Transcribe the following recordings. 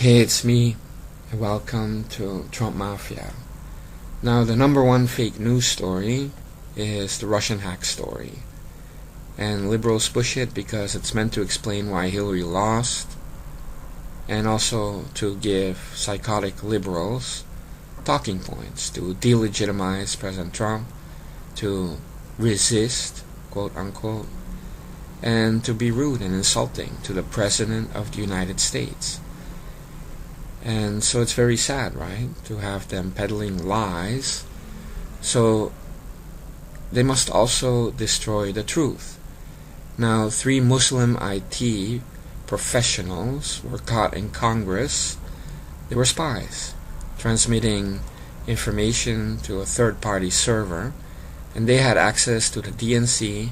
Hey, it's me, and welcome to Trump Mafia. Now, the number one fake news story is the Russian hack story. And liberals push it because it's meant to explain why Hillary lost, and also to give psychotic liberals talking points to delegitimize President Trump, to resist, quote unquote, and to be rude and insulting to the President of the United States. And so it's very sad, right, to have them peddling lies. So they must also destroy the truth. Now, 3 Muslim IT professionals were caught in Congress. They were spies, transmitting information to a third-party server, and they had access to the DNC,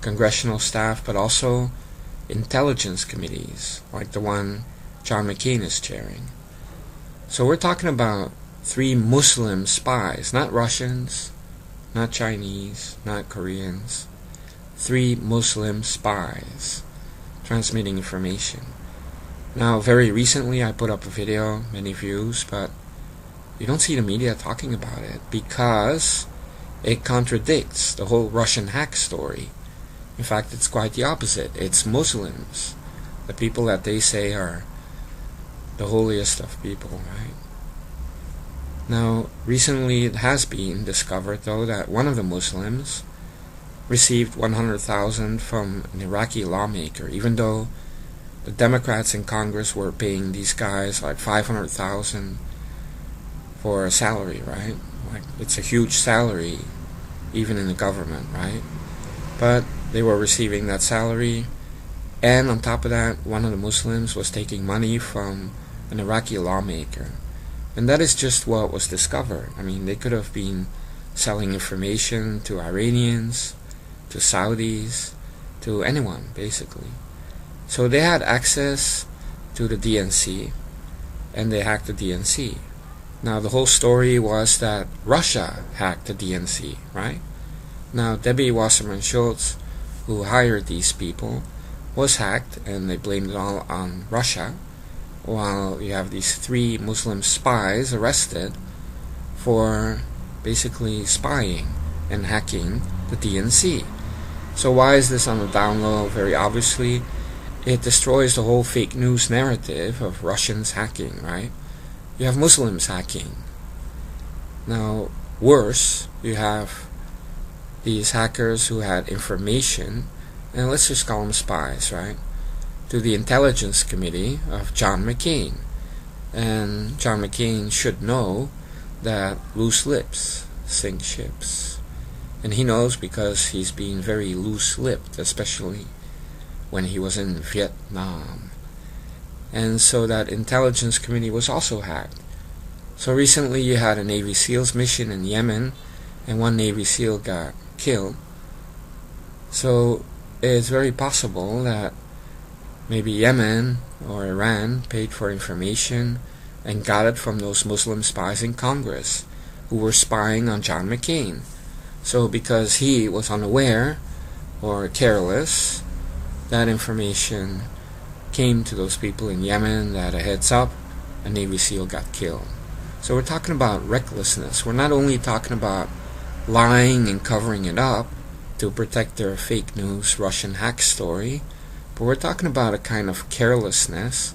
congressional staff, but also intelligence committees, like the one John McCain is chairing. So we're talking about 3 Muslim spies, not Russians, not Chinese, not Koreans. 3 Muslim spies transmitting information. Now, very recently I put up a video, many views, but you don't see the media talking about it because it contradicts the whole Russian hack story. In fact, it's quite the opposite. It's Muslims, the people that they say are the holiest of people, right? Now, recently it has been discovered, though, that one of the Muslims received $100,000 from an Iraqi lawmaker, even though the Democrats in Congress were paying these guys like $500,000 for a salary, right? Like, it's a huge salary, even in the government, right? But they were receiving that salary, and on top of that, one of the Muslims was taking money from an Iraqi lawmaker. And that is just what was discovered. I mean, they could have been selling information to Iranians, to Saudis, to anyone, basically. So they had access to the DNC, and they hacked the DNC. Now, the whole story was that Russia hacked the DNC, right? Now, Debbie Wasserman Schultz, who hired these people, was hacked, and they blamed it all on Russia, while you have these 3 Muslim spies arrested for basically spying and hacking the DNC. So why is this on the down low? Very obviously, it destroys the whole fake news narrative of Russians hacking, right? You have Muslims hacking. Now, worse, you have these hackers who had information, and let's just call them spies, right, to the intelligence committee of John McCain. And John McCain should know that loose lips sink ships. And he knows because he's been very loose-lipped, especially when he was in Vietnam. And so that intelligence committee was also hacked. So recently you had a Navy SEALs mission in Yemen, and 1 Navy SEAL got killed. So it's very possible that maybe Yemen or Iran paid for information and got it from those Muslim spies in Congress who were spying on John McCain. So because he was unaware or careless, that information came to those people in Yemen that a heads up, a Navy SEAL got killed. So we're talking about recklessness. We're not only talking about lying and covering it up to protect their fake news Russian hack story, but we're talking about a kind of carelessness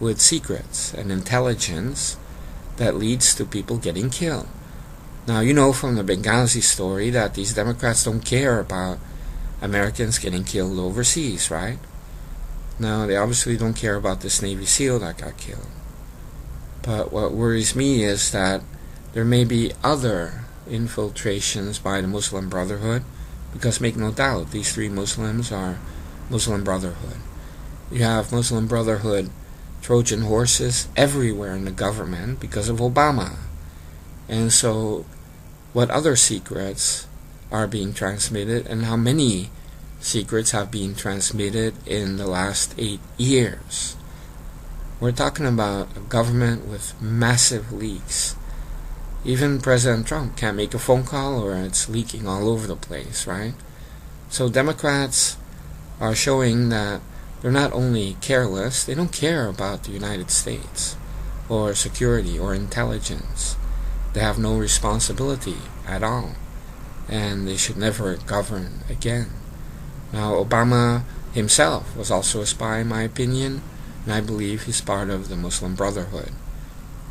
with secrets and intelligence that leads to people getting killed. Now, you know from the Benghazi story that these Democrats don't care about Americans getting killed overseas, right? Now, they obviously don't care about this Navy SEAL that got killed. But what worries me is that there may be other infiltrations by the Muslim Brotherhood, because make no doubt, these 3 Muslims are Muslim Brotherhood. You have Muslim Brotherhood Trojan horses everywhere in the government because of Obama. And so, what other secrets are being transmitted, and how many secrets have been transmitted in the last 8 years? We're talking about a government with massive leaks. Even President Trump can't make a phone call or it's leaking all over the place, right? So Democrats are showing that they're not only careless, they don't care about the United States, or security, or intelligence. They have no responsibility at all, and they should never govern again. Now, Obama himself was also a spy, in my opinion, and I believe he's part of the Muslim Brotherhood.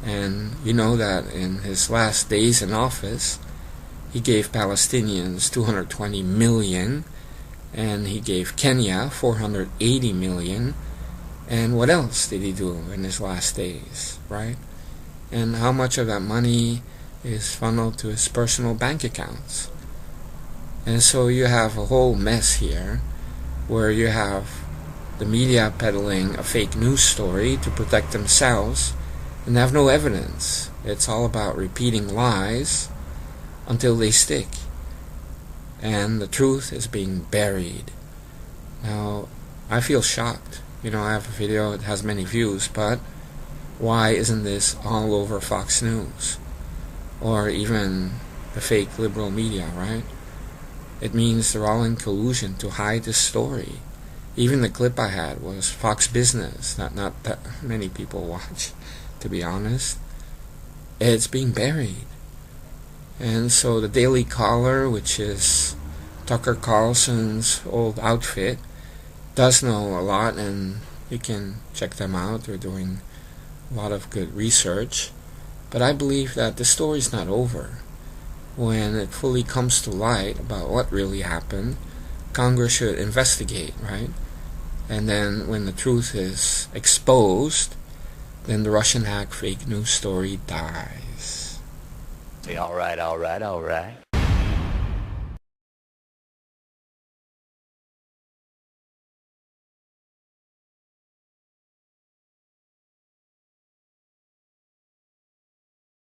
And you know that in his last days in office, he gave Palestinians $220 million, and he gave Kenya $480 million. And what else did he do in his last days, right? And how much of that money is funneled to his personal bank accounts? And so you have a whole mess here, where you have the media peddling a fake news story to protect themselves, and they have no evidence. It's all about repeating lies until they stick, and the truth is being buried. Now, I feel shocked. I have a video, it has many views, but why isn't this all over Fox News? Or even the fake liberal media, right? It means they're all in collusion to hide this story. Even the clip I had was Fox Business, not that many people watch, to be honest. It's being buried. And so the Daily Caller, which is Tucker Carlson's old outfit, does know a lot, and you can check them out. They're doing a lot of good research. But I believe that the story's not over. When it fully comes to light about what really happened, Congress should investigate, right? And then when the truth is exposed, then the Russian hack fake news story dies. All right.